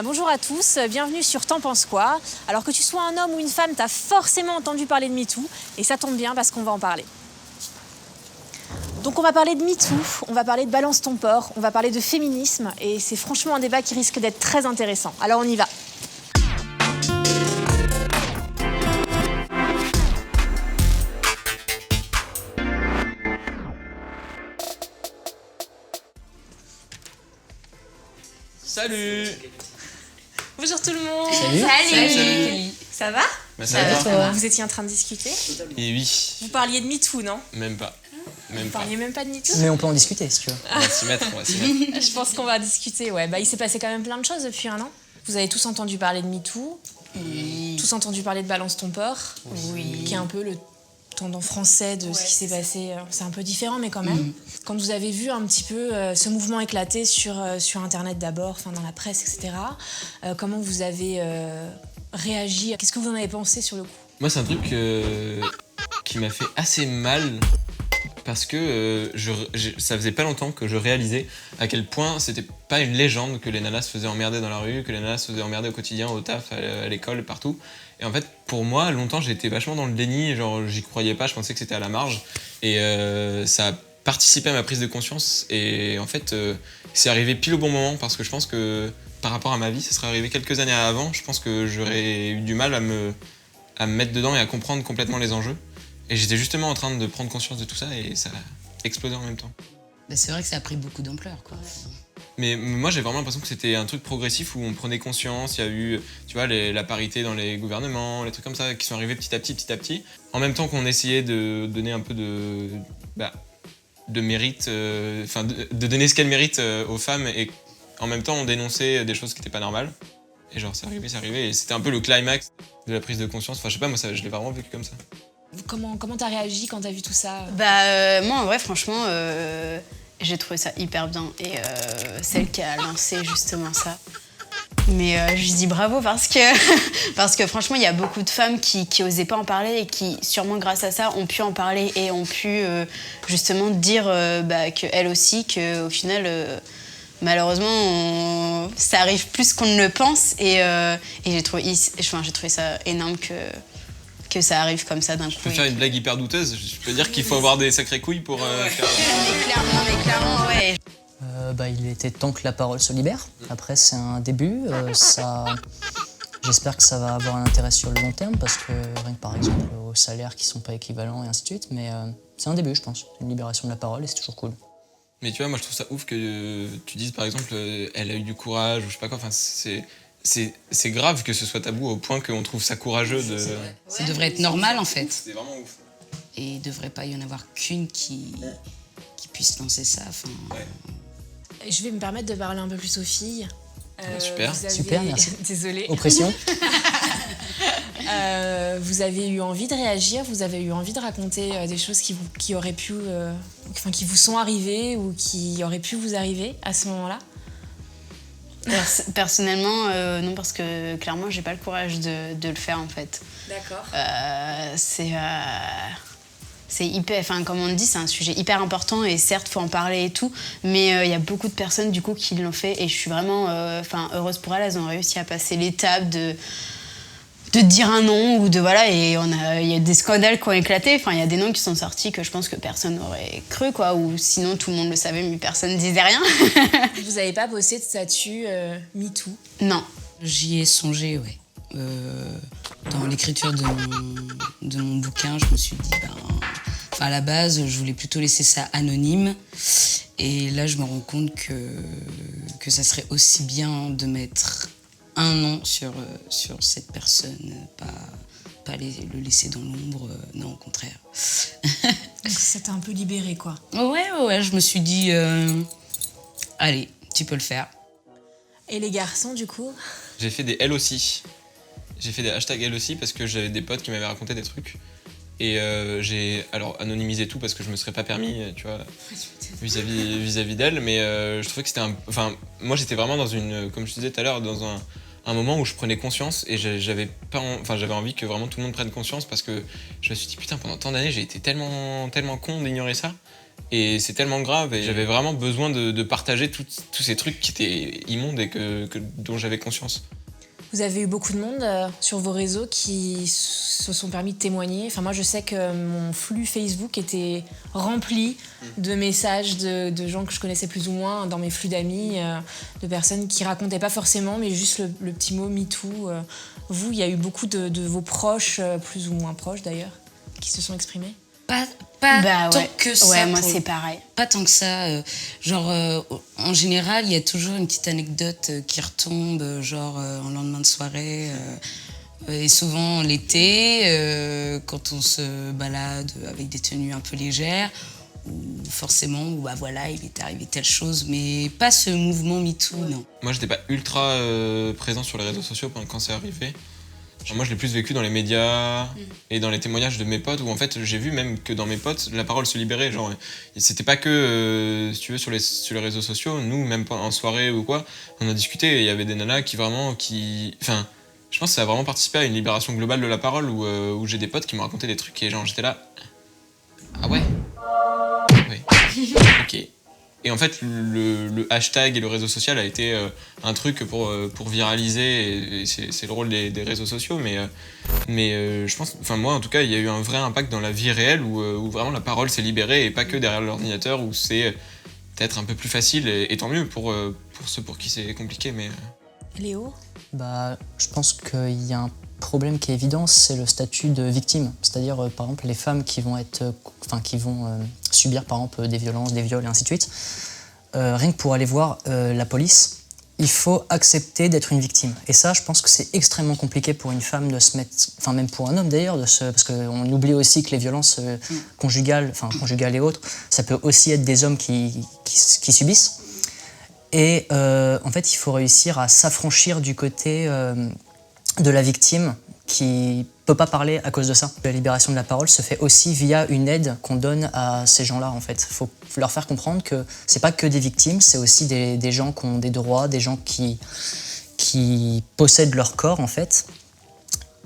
Bonjour à tous, bienvenue sur T'en penses quoi? Alors que tu sois un homme ou une femme, t'as forcément entendu parler de MeToo, et ça tombe bien parce qu'on va en parler. Donc on va parler de MeToo, on va parler de balance ton porc, on va parler de féminisme, et c'est franchement un débat qui risque d'être très intéressant. Alors on y va. Salut! Bonjour tout le monde. Salut. Ça va? Ça va toi? Vous étiez en train de discuter? Et oui, Vous parliez de MeToo, non? même pas. Vous Même pas. parliez même pas de MeToo? Mais on peut en discuter si tu veux. On va s'y mettre. Je pense qu'on va discuter, ouais. Il s'est passé quand même plein de choses depuis un an. Vous avez tous entendu parler de MeToo, tous entendu parler de Balance ton porc, qui est un peu le tendance français de ce qui s'est passé. C'est un peu différent, mais quand même. Quand vous avez vu un petit peu ce mouvement éclater sur Internet d'abord, dans la presse, etc., comment vous avez réagi? Qu'est-ce que vous en avez pensé sur le coup? Moi, c'est un truc qui m'a fait assez mal parce que ça faisait pas longtemps que je réalisais à quel point c'était pas une légende que les nanas se faisaient emmerder dans la rue, que les nanas se faisaient emmerder au quotidien, au taf, à l'école, partout. Et en fait, pour moi, longtemps, j'ai été vachement dans le déni, genre j'y croyais pas, je pensais que c'était à la marge. Et ça a participé à ma prise de conscience. Et en fait, c'est arrivé pile au bon moment parce que je pense que par rapport à ma vie, ça serait arrivé quelques années avant. Je pense que j'aurais eu du mal à me mettre dedans et à comprendre complètement les enjeux. Et j'étais justement en train de prendre conscience de tout ça et ça a explosé en même temps. C'est vrai que ça a pris beaucoup d'ampleur, quoi. Mais moi, j'ai vraiment l'impression que c'était un truc progressif où on prenait conscience. Il y a eu, tu vois, la parité dans les gouvernements, les trucs comme ça qui sont arrivés petit à petit. En même temps qu'on essayait de donner un peu de mérite, de donner ce qu'elles méritent aux femmes, et en même temps on dénonçait des choses qui n'étaient pas normales. Et genre, c'est arrivé. Et c'était un peu le climax de la prise de conscience. Enfin, je sais pas, moi, je l'ai vraiment vécu comme ça. Comment t'as réagi quand t'as vu tout ça? Moi, en vrai, franchement, j'ai trouvé ça hyper bien. Et celle qui a lancé justement ça. Mais je dis bravo parce que franchement, il y a beaucoup de femmes qui osaient pas en parler et qui, sûrement grâce à ça, ont pu en parler et ont pu justement dire qu'elles aussi, qu'au final, malheureusement, ça arrive plus qu'on ne le pense. Et j'ai trouvé ça énorme que ça arrive comme ça d'un coup. Je peux faire une blague hyper douteuse. Je peux dire qu'il faut avoir des sacrées couilles pour faire... Mais clairement, ouais. Il était temps que la parole se libère. Après, c'est un début. J'espère que ça va avoir un intérêt sur le long terme parce que, rien que par exemple, aux salaires qui sont pas équivalents et ainsi de suite. Mais c'est un début, je pense. C'est une libération de la parole et c'est toujours cool. Mais tu vois, moi, je trouve ça ouf que tu dises, par exemple, elle a eu du courage ou je sais pas quoi. Enfin, c'est grave que ce soit tabou au point qu'on trouve ça courageux de... Ça devrait être normal, en fait. C'est vraiment ouf. Et il devrait pas y en avoir qu'une qui puisse lancer ça. Je vais me permettre de parler un peu plus aux filles. Super. Super, merci. Désolée. Oppression. Vous avez eu envie de réagir, vous avez eu envie de raconter des choses qui auraient pu... qui vous sont arrivées ou qui auraient pu vous arriver à ce moment-là? Personnellement, non, parce que clairement, j'ai pas le courage de le faire en fait. D'accord. C'est hyper, comme on le dit, c'est un sujet hyper important et certes, faut en parler et tout, mais il y a beaucoup de personnes du coup qui l'ont fait et je suis vraiment heureuse pour elles ont réussi à passer l'étape de dire un nom ou de voilà, et il y a des scandales qui ont éclaté, il y a des noms qui sont sortis que je pense que personne n'aurait cru quoi, ou sinon tout le monde le savait mais personne disait rien. Vous avez pas posté de statut MeToo? Non. J'y ai songé, ouais. Dans l'écriture de mon bouquin, je me suis dit, à la base, je voulais plutôt laisser ça anonyme. Et là, je me rends compte que ça serait aussi bien de mettre un nom sur cette personne, pas le laisser dans l'ombre, non, au contraire. Ça t'a un peu libéré, quoi. Ouais, je me suis dit, allez, tu peux le faire. Et les garçons, du coup? J'ai fait des elle aussi. J'ai fait des hashtags elle aussi parce que j'avais des potes qui m'avaient raconté des trucs. Et j'ai anonymisé tout parce que je me serais pas permis, tu vois, vis-à-vis d'elle. Mais je trouvais que c'était moi j'étais vraiment dans comme je te disais tout à l'heure, dans un moment où je prenais conscience et j'avais envie que vraiment tout le monde prenne conscience parce que je me suis dit putain, pendant tant d'années j'ai été tellement con d'ignorer ça. Et c'est tellement grave et j'avais vraiment besoin de partager tous ces trucs qui étaient immondes et dont j'avais conscience. Vous avez eu beaucoup de monde sur vos réseaux qui se sont permis de témoigner. Enfin, moi, je sais que mon flux Facebook était rempli de messages de gens que je connaissais plus ou moins dans mes flux d'amis, de personnes qui racontaient pas forcément, mais juste le petit mot MeToo. Vous, il y a eu beaucoup de vos proches, plus ou moins proches d'ailleurs, qui se sont exprimés? Pas Bah tant ouais. que ça. Ouais, moi c'est pareil. Pas tant que ça. En général, il y a toujours une petite anecdote qui retombe, en lendemain de soirée. Et souvent l'été, quand on se balade avec des tenues un peu légères, ou forcément, il est arrivé telle chose, mais pas ce mouvement MeToo, non. Moi, j'étais pas ultra présent sur les réseaux sociaux quand c'est arrivé. Moi, je l'ai plus vécu dans les médias et dans les témoignages de mes potes où en fait, j'ai vu même que dans mes potes, la parole se libérait. Genre, c'était pas que, si tu veux, sur les réseaux sociaux. Nous, même pas en soirée ou quoi, on a discuté et il y avait des nanas Enfin, je pense que ça a vraiment participé à une libération globale de la parole où j'ai des potes qui me racontaient des trucs et genre, j'étais là. Ah ouais? Oui. Ok. Et en fait, le hashtag et le réseau social a été un truc pour viraliser, et c'est le rôle des réseaux sociaux, mais je pense, enfin moi en tout cas, il y a eu un vrai impact dans la vie réelle où vraiment la parole s'est libérée et pas que derrière l'ordinateur où c'est peut-être un peu plus facile et tant mieux pour ceux pour qui c'est compliqué, mais... Léo? Bah, je pense qu'il y a un problème qui est évident, c'est le statut de victime. C'est-à-dire, par exemple, les femmes qui vont subir, par exemple, des violences, des viols et ainsi de suite. Rien que pour aller voir la police, il faut accepter d'être une victime. Et ça, je pense que c'est extrêmement compliqué pour une femme de se mettre... Enfin, même pour un homme d'ailleurs, parce qu'on oublie aussi que les violences conjugales et autres, ça peut aussi être des hommes qui subissent. Et en fait, il faut réussir à s'affranchir du côté de la victime qui peut pas parler à cause de ça. La libération de la parole se fait aussi via une aide qu'on donne à ces gens-là, en fait. Il faut leur faire comprendre que c'est pas que des victimes, c'est aussi des gens qui ont des droits, des gens qui possèdent leur corps, en fait.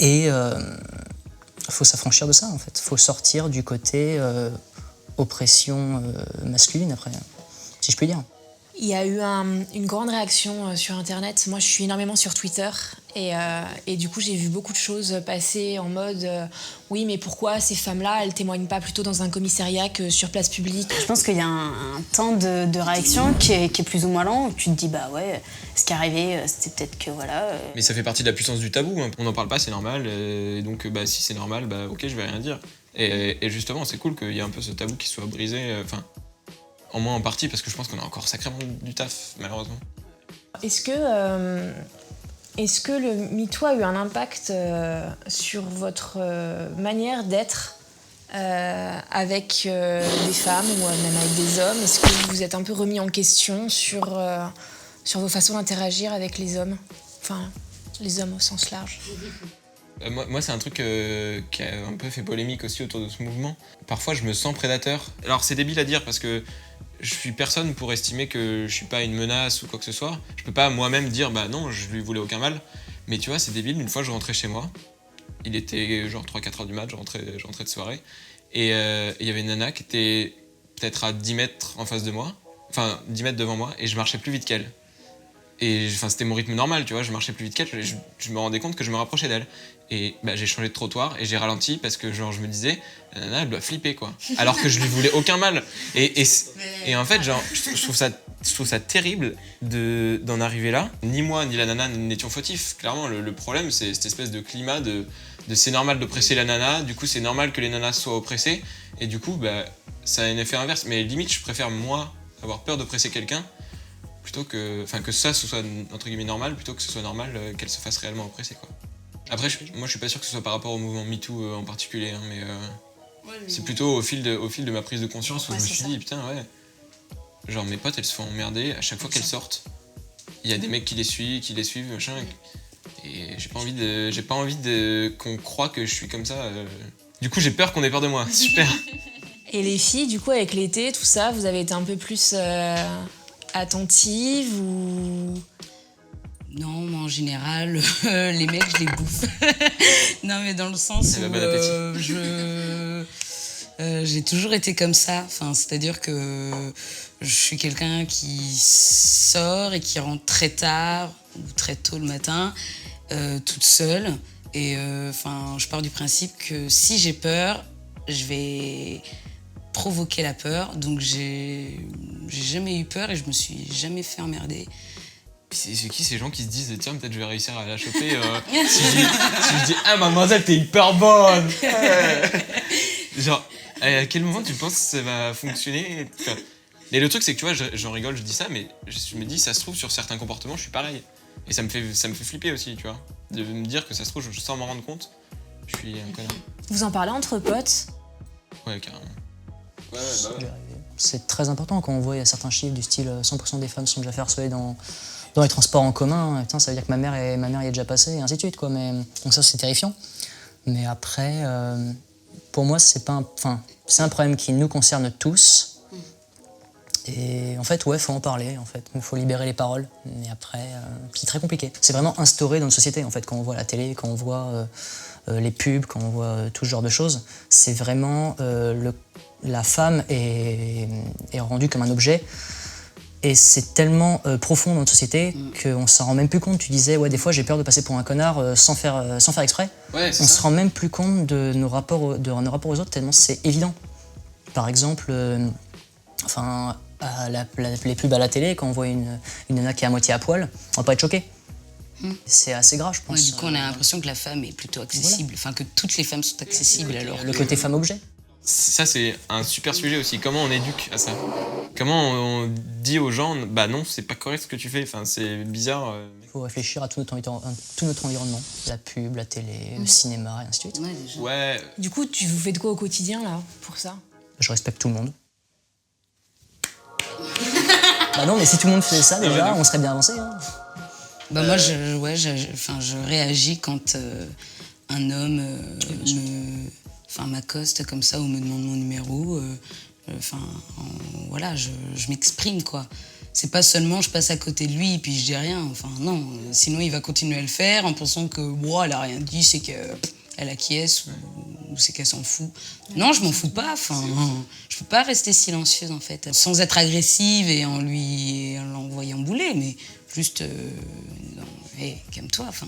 Et il faut s'affranchir de ça, en fait. Il faut sortir du côté oppression masculine, après, si je puis dire. Il y a eu une grande réaction sur Internet. Moi, je suis énormément sur Twitter et du coup, j'ai vu beaucoup de choses passer en mode oui, mais pourquoi ces femmes-là, elles témoignent pas plutôt dans un commissariat que sur place publique? Je pense qu'il y a un temps de réaction qui est plus ou moins lent, où tu te dis, bah ouais, ce qui est arrivé, c'était peut-être que voilà... Mais ça fait partie de la puissance du tabou, hein. On n'en parle pas, c'est normal, et donc si c'est normal, bah ok, je vais rien dire. Et justement, c'est cool qu'il y ait un peu ce tabou qui soit brisé, en moins en partie, parce que je pense qu'on a encore sacrément du taf, malheureusement. Est-ce que le MeToo a eu un impact sur votre manière d'être avec des femmes ou même avec des hommes? Est-ce que vous vous êtes un peu remis en question sur vos façons d'interagir avec les hommes? Enfin, les hommes au sens large. Moi, c'est un truc qui a un peu fait polémique aussi autour de ce mouvement. Parfois, je me sens prédateur. Alors, c'est débile à dire parce que je suis personne pour estimer que je suis pas une menace ou quoi que ce soit. Je peux pas moi-même dire bah non, je lui voulais aucun mal. Mais tu vois, c'est débile. Une fois, je rentrais chez moi. Il était genre 3-4 heures du mat, je rentrais de soirée. Et il y avait une nana qui était peut-être à 10 mètres en face de moi. Enfin, 10 mètres devant moi. Et je marchais plus vite qu'elle. Et c'était mon rythme normal, tu vois. Je marchais plus vite qu'elle. Je me rendais compte que je me rapprochais d'elle. Et j'ai changé de trottoir et j'ai ralenti parce que genre je me disais la nana elle doit flipper quoi, alors que je lui voulais aucun mal et en fait genre je trouve ça terrible d'en arriver là. Ni moi ni la nana n'étions fautifs, clairement. Le problème c'est cette espèce de climat de c'est normal d'oppresser la nana, du coup c'est normal que les nanas soient oppressées et du coup ça a un effet inverse. Mais limite je préfère moi avoir peur d'oppresser quelqu'un plutôt que ça ce soit entre guillemets normal plutôt que ce soit normal qu'elle se fasse réellement oppresser quoi. Après, moi je suis pas sûr que ce soit par rapport au mouvement MeToo en particulier, hein, mais c'est plutôt au fil de ma prise de conscience où je me suis dit, putain, ouais, genre mes potes elles se font emmerder à chaque fois qu'elles sortent. Il y a des mecs qui les suivent, machin, et j'ai pas envie qu'on croie que je suis comme ça. Du coup, j'ai peur qu'on ait peur de moi, super. Et les filles, du coup, avec l'été, tout ça, vous avez été un peu plus attentives ou... Non, moi en général, les mecs, je les bouffe. Non, mais dans le sens où J'ai toujours été comme ça. Enfin, c'est-à-dire que je suis quelqu'un qui sort et qui rentre très tard ou très tôt le matin, toute seule. Et je pars du principe que si j'ai peur, je vais provoquer la peur. Donc j'ai jamais eu peur et je me suis jamais fait emmerder. C'est qui ces gens qui se disent tiens peut-être je vais réussir à la choper si je dis ah mademoiselle t'es hyper bonne. Genre à quel moment tu penses que ça va fonctionner? Enfin, et le truc c'est que tu vois j'en rigole je dis ça mais je me dis ça se trouve sur certains comportements je suis pareil et ça me fait flipper aussi tu vois de me dire que ça se trouve sans m'en rendre compte je suis un connard. Vous en parlez entre potes? Ouais carrément. Ouais. C'est très important quand on voit il y a certains chiffres du style 100% des femmes sont déjà fait harceler dans les transports en commun. Putain, ça veut dire que ma mère y est déjà passée et ainsi de suite quoi. Mais donc ça c'est terrifiant. Mais après, pour moi c'est un problème qui nous concerne tous. Et en fait faut en parler en fait. Il faut libérer les paroles. Mais après, c'est très compliqué. C'est vraiment instauré dans notre société en fait. Quand on voit la télé, quand on voit les pubs, quand on voit tout ce genre de choses, c'est vraiment la femme est rendue comme un objet. Et c'est tellement profond dans notre société qu'on s'en rend même plus compte. Tu disais, ouais, des fois j'ai peur de passer pour un connard sans faire exprès. Ouais, on se rend même plus compte de nos rapports aux autres, tellement c'est évident. Par exemple, les pubs à la télé, quand on voit une nana qui est à moitié à poil, on va pas être choqué. C'est assez grave, je pense. Ouais, du coup, on a l'impression que la femme est plutôt accessible. Enfin, que toutes les femmes sont accessibles alors. Le côté femme-objet. Ça, c'est un super sujet aussi. Comment on éduque à ça? Comment on dit aux gens, bah non, c'est pas correct ce que tu fais, enfin, c'est bizarre. Il faut réfléchir à tout notre environnement. La pub, la télé, le cinéma, et ainsi de suite. Ouais, déjà. Ouais. Du coup, tu fais de quoi au quotidien, là, pour ça? Je respecte tout le monde. Bah non, mais si tout le monde faisait ça, déjà, on serait bien avancé. Hein. Bah moi, je réagis quand un homme m'accoste comme ça ou me demande mon numéro. Voilà, je m'exprime, quoi. C'est pas seulement je passe à côté de lui et puis je dis rien. Enfin, non. Sinon, il va continuer à le faire en pensant que, elle a rien dit, c'est qu'elle acquiesce ou c'est qu'elle s'en fout. Non, je m'en fous pas. Enfin, je peux pas rester silencieuse, en fait. Sans être agressive et en l'envoyant bouler, mais juste... calme-toi, enfin...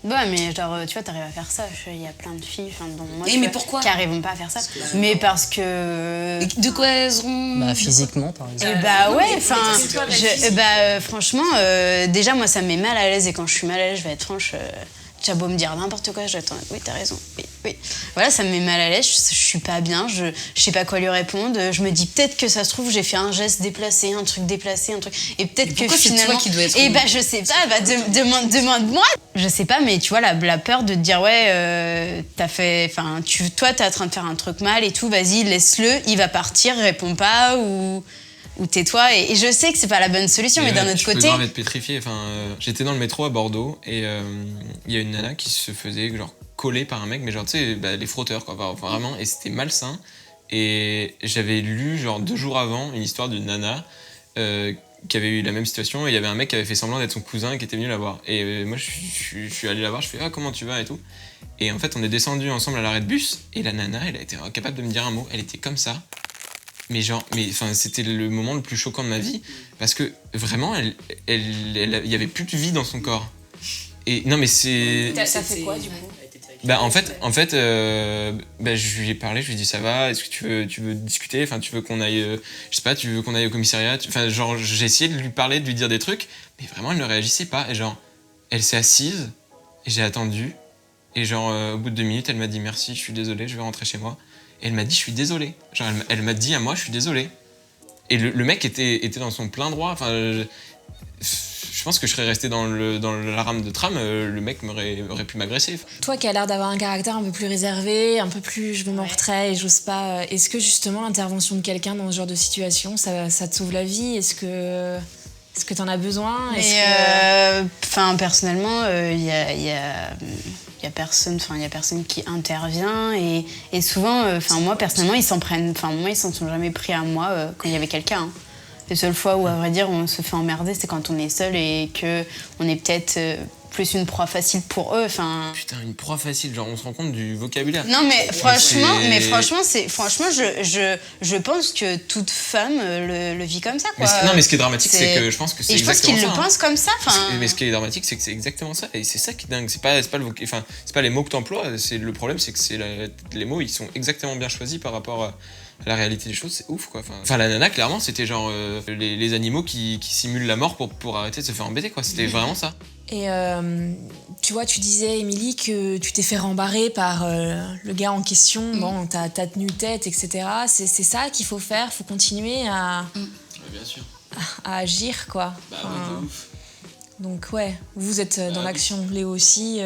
Ouais, mais genre, tu vois, t'arrives à faire ça. Il y a plein de filles, dont moi, mais pourquoi? qui n'arrivent pas à faire ça. Mais parce que... Et de quoi elles ont... Bah, physiquement, par exemple. Franchement, déjà, moi, ça me met mal à l'aise. Et quand je suis mal à l'aise, je vais être franche... Tu as beau me dire n'importe quoi, j'attends. Oui, t'as raison. Oui. Voilà, ça me met mal à l'aise. Je suis pas bien. Je sais pas quoi lui répondre. Je me dis peut-être que ça se trouve j'ai fait un geste déplacé, un truc déplacé, un truc. Et peut-être que finalement. C'est toi qui dois être. Je sais pas. Demande-moi. Je sais pas, mais tu vois la peur de te dire t'as fait. Enfin, toi t'es en train de faire un truc mal et tout. Vas-y, laisse-le. Il va partir, réponds pas ou tais-toi. Et je sais que c'est pas la bonne solution, mais d'un autre côté... Je peux grave être pétrifié. J'étais dans le métro à Bordeaux et il y a une nana qui se faisait genre coller par un mec, mais genre tu sais, les frotteurs quoi, vraiment, et c'était malsain. Et j'avais lu genre 2 jours avant une histoire d'une nana qui avait eu la même situation et il y avait un mec qui avait fait semblant d'être son cousin et qui était venu la voir. Et moi je suis allé la voir, je fais comment tu vas et tout. Et en fait on est descendus ensemble à l'arrêt de bus et la nana elle a été incapable de me dire un mot, elle était comme ça. Mais c'était le moment le plus choquant de ma vie parce que vraiment, il y avait plus de vie dans son corps. Et non, mais c'est. Ça fait quoi du coup? En fait, je lui ai parlé, je lui ai dit ça va, est-ce que tu veux discuter, enfin tu veux qu'on aille, je sais pas, tu veux qu'on aille au commissariat, j'ai essayé de lui parler, de lui dire des trucs, mais vraiment elle ne réagissait pas. Et elle s'est assise et j'ai attendu et au bout de 2 minutes, elle m'a dit merci, je suis désolé, je vais rentrer chez moi. Et elle m'a dit je suis désolé. Elle m'a dit à moi je suis désolé. Et le mec était dans son plein droit. Enfin, je pense que je serais resté dans la rame de tram, le mec aurait pu m'agresser. Toi qui as l'air d'avoir un caractère un peu plus réservé, un peu plus je me mets en retrait et j'ose pas. Est-ce que justement l'intervention de quelqu'un dans ce genre de situation, ça te sauve la vie? Est-ce que t'en as besoin? Personnellement, il y a personne qui intervient et souvent moi personnellement ils s'en sont jamais pris à moi quand il y avait quelqu'un. Hein. Les seules fois où à vrai dire on se fait emmerder c'est quand on est seul et que on est peut-être plus une proie facile pour eux. Enfin. Putain, une proie facile, genre on se rend compte du vocabulaire. Non mais franchement, je pense que toute femme le vit comme ça, quoi. Mais ce qui est dramatique, c'est que je pense que c'est et je pense exactement qu'ils ça. le pensent comme ça. Mais ce qui est dramatique, c'est que c'est exactement ça. Et c'est ça qui est dingue. C'est pas les mots que t'emploies. Le problème, c'est que les mots, ils sont exactement bien choisis par rapport à la réalité des choses. C'est ouf, quoi. Enfin, la nana, clairement, c'était genre les animaux qui simulent la mort pour arrêter de se faire embêter, quoi. C'était vraiment ça. Et tu vois, tu disais, Émilie, que tu t'es fait rembarrer par le gars en question. Bon, t'as tenu tête, etc. C'est ça qu'il faut faire. Faut continuer à Bien sûr. à agir, quoi. Bah ouais, de ouf. Donc ouais, vous êtes dans l'action, Léo aussi.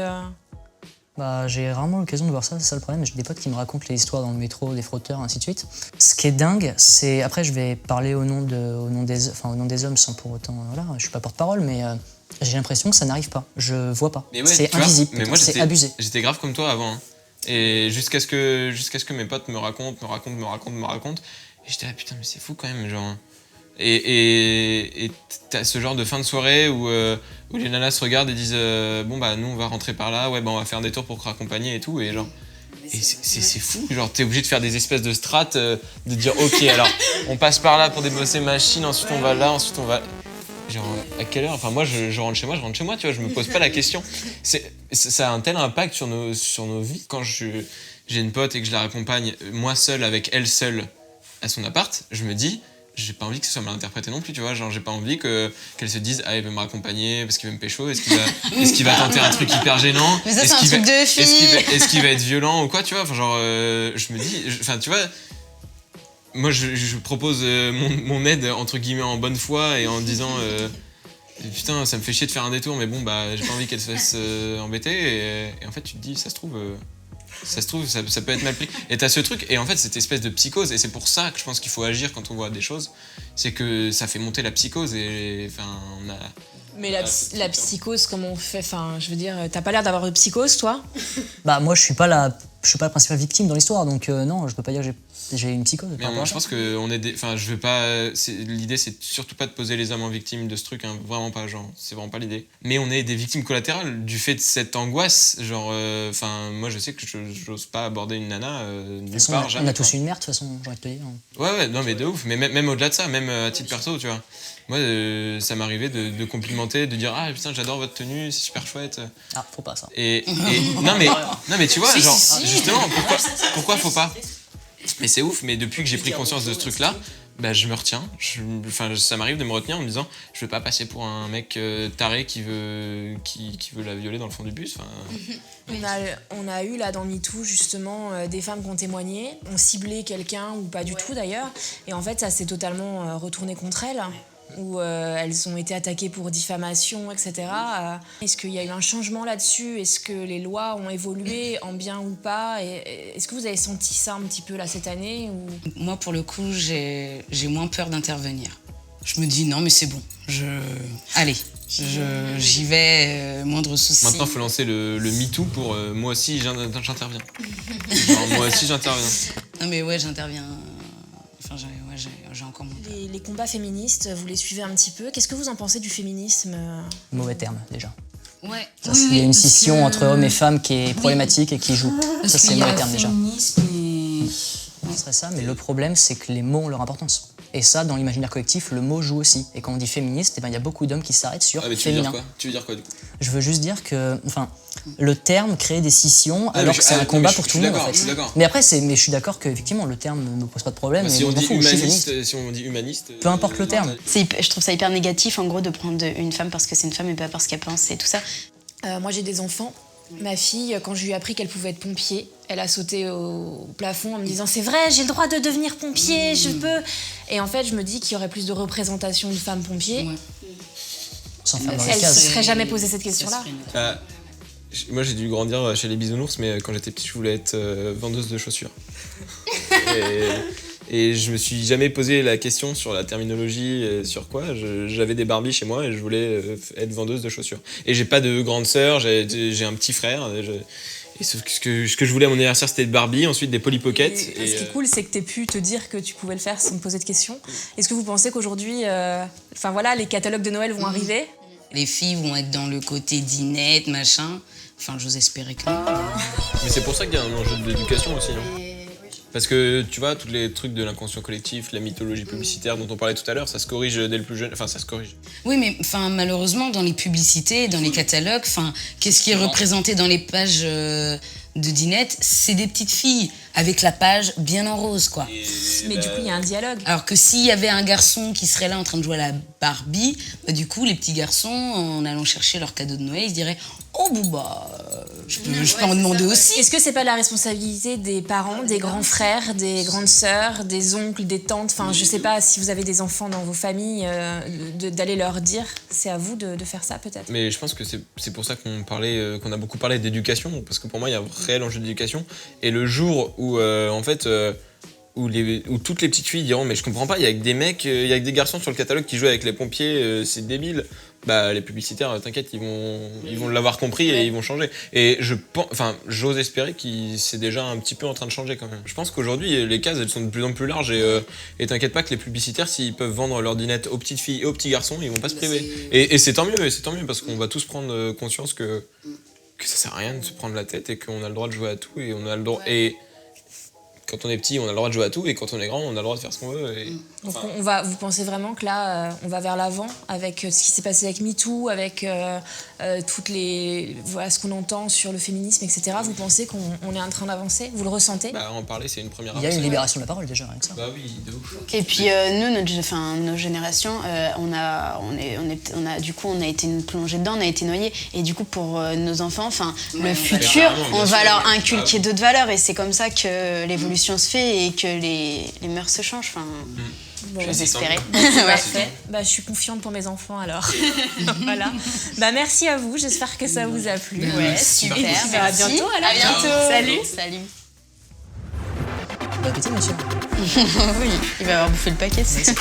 Bah, j'ai rarement l'occasion de voir ça, c'est ça le problème. J'ai des potes qui me racontent les histoires dans le métro, des frotteurs, ainsi de suite. Ce qui est dingue, c'est... Après, je vais parler au nom des hommes sans pour autant... Voilà, je suis pas porte-parole, mais j'ai l'impression que ça n'arrive pas. Je vois pas. Mais ouais, c'est invisible, mais moi, c'est abusé. J'étais grave comme toi avant. Hein. Et jusqu'à ce que mes potes me racontent. Et j'étais là, putain, mais c'est fou quand même, genre... Et t'as ce genre de fin de soirée où les nanas se regardent et disent bon bah nous on va rentrer par là, ouais bah on va faire des tours pour te raccompagner et tout, et genre et c'est fou, genre t'es obligé de faire des espèces de strates, de dire ok alors on passe par là pour débosser machine, ensuite on va là, ensuite on va genre à quelle heure, enfin moi je rentre chez moi, tu vois, je me pose pas la question. Ça a un tel impact sur nos vies. Quand j'ai une pote et que je la raccompagne moi seule avec elle seule à son appart, je me dis j'ai pas envie que ce soit mal interprété non plus, tu vois, genre j'ai pas envie qu'elle se dise ah il veut me raccompagner parce qu'il veut me pécho, est-ce qu'il va tenter un truc hyper gênant, Mais ça c'est un truc de fille. Est-ce qu'il va être violent ou quoi, tu vois, enfin genre je me dis, enfin tu vois, moi je propose mon aide entre guillemets en bonne foi et en disant putain ça me fait chier de faire un détour mais bon bah j'ai pas envie qu'elle se fasse embêter et en fait tu te dis ça se trouve ça peut être mal pris. Et t'as ce truc, et en fait, cette espèce de psychose, et c'est pour ça que je pense qu'il faut agir quand on voit des choses, c'est que ça fait monter la psychose, et enfin, on a... Mais la psychose, comment on fait? Enfin, je veux dire, t'as pas l'air d'avoir de psychose, toi? Bah, moi, je suis pas la principale victime dans l'histoire, donc non, je peux pas dire que j'ai une psychose. Mais je pense que on est des... Enfin, je veux pas... L'idée, c'est surtout pas de poser les hommes en victimes de ce truc, hein, vraiment pas, genre, c'est vraiment pas l'idée. Mais on est des victimes collatérales du fait de cette angoisse, genre... Enfin, moi, je sais que j'ose pas aborder une nana nulle part, jamais. On a tous une merde, de toute façon, j'ai envie de te dire. Ouais, non, mais de ouf. Mais même au-delà de ça, même à titre perso, tu vois. Moi, ça m'arrivait de complimenter, de dire « Ah, putain, j'adore votre tenue, c'est super chouette. » Ah, faut pas, ça. Et non, mais tu vois, genre, justement, pourquoi faut pas? Mais c'est ouf, mais depuis que j'ai pris conscience de ce truc-là, bah, je me retiens. Ça m'arrive de me retenir en me disant « Je veux pas passer pour un mec taré qui veut la violer dans le fond du bus. » On a eu là dans MeToo justement des femmes qui ont témoigné, ont ciblé quelqu'un ou pas du tout d'ailleurs, et en fait ça s'est totalement retourné contre elles, où elles ont été attaquées pour diffamation, etc. Est-ce qu'il y a eu un changement là-dessus? Est-ce que les lois ont évolué en bien ou pas? Est-ce que vous avez senti ça un petit peu là cette année ou... Moi pour le coup j'ai moins peur d'intervenir. Je me dis non mais c'est bon, allez, j'y vais, moindre souci. Maintenant, il faut lancer le MeToo pour moi aussi j'interviens. Genre, moi aussi j'interviens. Non mais ouais, j'interviens. Enfin, j'ai encore mon peur. Les combats féministes, vous les suivez un petit peu. Qu'est-ce que vous en pensez du féminisme? Mauvais terme, déjà. Ouais. Il y a une scission entre hommes et femmes qui est problématique et qui joue. Ça, c'est mauvais terme, déjà. Ce serait ça, mais le problème, c'est que les mots ont leur importance. Et ça, dans l'imaginaire collectif, le mot joue aussi. Et quand on dit féministe, il y a beaucoup d'hommes qui s'arrêtent sur féminin. Tu veux dire quoi du coup? Je veux juste dire que, le terme crée des scissions alors que c'est un combat pour tout le monde. En fait. Mais après, je suis d'accord qu'effectivement, le terme ne me pose pas de problème. Si on dit humaniste, peu importe le terme. Je trouve ça hyper négatif en gros de prendre une femme parce que c'est une femme et pas parce qu'elle pense et tout ça. Moi j'ai des enfants. Ma fille, quand je lui ai appris qu'elle pouvait être pompier, elle a sauté au plafond en me disant « C'est vrai, j'ai le droit de devenir pompier, je peux !» Et en fait, je me dis qu'il y aurait plus de représentation de femmes pompiers. Ouais. Sans faire dans les Elle ne cases. se serait jamais posé cette question-là. Moi j'ai dû grandir chez les bisounours, mais quand j'étais petit je voulais être vendeuse de chaussures. Et je me suis jamais posé la question sur la terminologie, sur quoi. J'avais des Barbies chez moi et je voulais être vendeuse de chaussures. Et j'ai pas de grande sœur, j'ai un petit frère. Et ce que je voulais à mon anniversaire, c'était des Barbie, ensuite des Polly Pocket. Ce qui est cool, c'est que tu aies pu te dire que tu pouvais le faire sans te poser de questions. Est-ce que vous pensez qu'aujourd'hui, les catalogues de Noël vont arriver? Les filles vont être dans le côté dinette, machin. Enfin, j'ose espérer que non. Mais c'est pour ça qu'il y a un enjeu d'éducation aussi, non? Parce que tu vois, tous les trucs de l'inconscient collectif, la mythologie publicitaire dont on parlait tout à l'heure, ça se corrige dès le plus jeune. Enfin, ça se corrige. Oui, mais enfin, malheureusement, dans les publicités, dans les catalogues, enfin, qu'est-ce qui est représenté dans les pages de dinette? C'est des petites filles avec la page bien en rose, quoi. Mais du coup, il y a un dialogue. Alors que s'il y avait un garçon qui serait là en train de jouer à la Barbie, bah, du coup, les petits garçons, en allant chercher leur cadeau de Noël, ils se diraient « Oh, Bouba, je peux en demander aussi ». Est-ce que c'est pas la responsabilité des parents, des grands frères, des grandes sœurs, des oncles, des tantes, enfin je sais pas si vous avez des enfants dans vos familles, d'aller leur dire, c'est à vous de faire ça peut-être? Mais je pense que c'est pour ça qu'on a beaucoup parlé d'éducation, parce que pour moi, il y a un réel enjeu d'éducation. Et le jour où, où toutes les petites filles diront « Mais je comprends pas, il y a que des mecs, il y a que des garçons sur le catalogue qui jouent avec les pompiers, c'est débile », bah les publicitaires, t'inquiète, ils vont l'avoir compris et ils vont changer. Et j'ose espérer que c'est déjà un petit peu en train de changer quand même. Je pense qu'aujourd'hui, les cases, elles sont de plus en plus larges et t'inquiète pas que les publicitaires, s'ils peuvent vendre leur dinette aux petites filles et aux petits garçons, ils vont pas se priver. Et c'est tant mieux, parce qu'on va tous prendre conscience que ça sert à rien de se prendre la tête et qu'on a le droit de jouer à tout et on a le droit... Et quand on est petit, on a le droit de jouer à tout, et quand on est grand, on a le droit de faire ce qu'on veut. Donc vous pensez vraiment que là, on va vers l'avant avec ce qui s'est passé avec MeToo, avec voilà, ce qu'on entend sur le féminisme, etc. Vous pensez qu'on est en train d'avancer? Vous le ressentez? Bah, en parler, c'est une première Il y a avancée. une libération de la parole déjà, rien que ça. Bah oui, de ouf. Et puis nous, nos générations, on a été plongé dedans, on a été noyés. Et du coup, pour nos enfants, le futur, on va leur inculquer d'autres valeurs. Et c'est comme ça que l'évolution se fait et que les mœurs se changent. J'ose espérer. Parfait. Bah, je suis confiante pour mes enfants alors. Voilà. Bah, merci à vous, j'espère que ça vous a plu. Ouais, super. Et puis, à bientôt alors. À bientôt. Salut. Bon appétit, monsieur. Oui, il va avoir bouffé le paquet, c'est sûr.